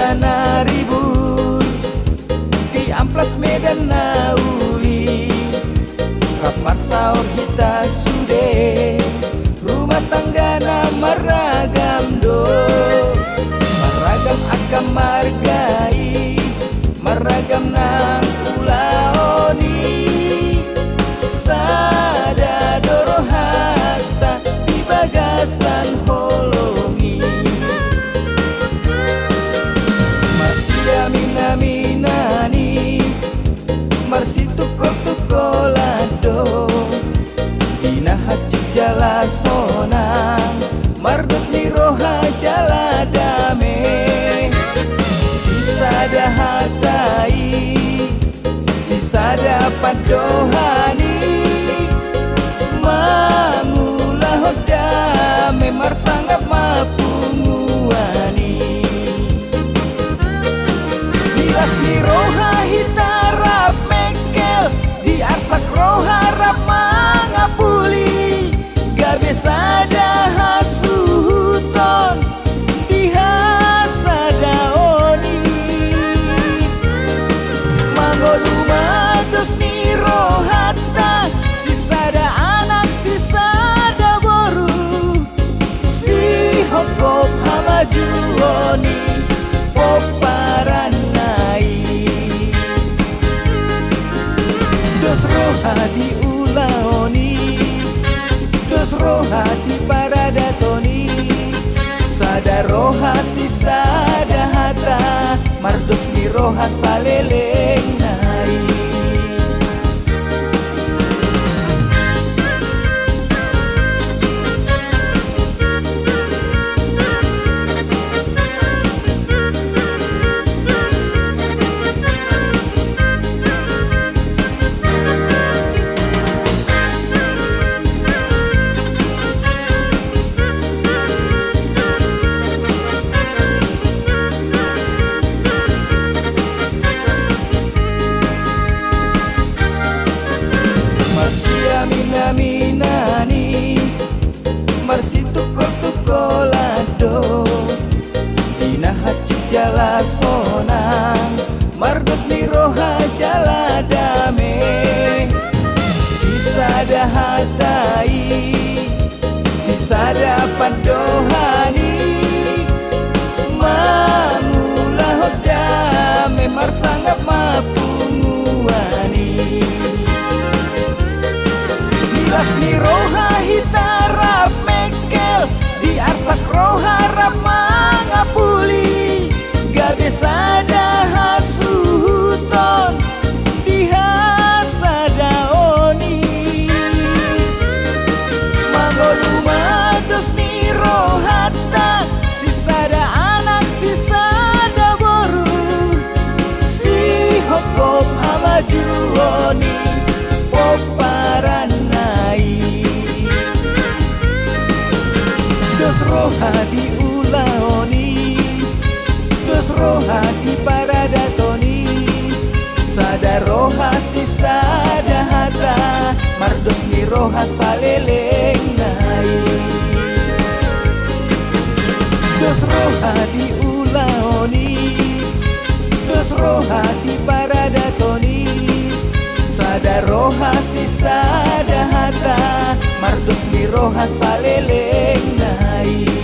tanah ribut di amplas Medan Nauli, kapar sahur kita sude, rumah tangga na maragam do, maragam akam margai, maragam nang pulau ni, sada doro hatta di bagasan holongi. Mina-minani marsitu kotukolado inahacik jala sonang mardos niroha jala dame sisada hatai sisada padohani mangulah hodame marsanggap mapunguani Bilas ni roha hitarap mekel di arsak roha rap mangapuli gabe sada hasuton di hasada oni mangolu mados ni rohata sisada anak sisada boru si hokop hamajuoni poparan dos roha di ulaoni, dos roha di paradatoni, sada roha si sada hata, mardos ni roha saleleng nai. Mina-minani marsitu kotukolado inahacik jala sonang mardos ni roha jala dame sisada hatai sisada padohani mangulah hodame marsanggap mapunguani Bilas ni roha hitarap mekel di arsak roha rap mangapuli gabe sada hasuton di hasada oni mangolu mados ni rohata sisada anak sisada boru si hokop hamajuoni poparan dos roha di ulaoni, dos roha di paradatoni, sada roha si sada hata, mardos ni roha saleleng nai. Dos roha di ulaoni, dos roha di paradatoni, sada roha si sada hata, mardos ni roha saleleng nai.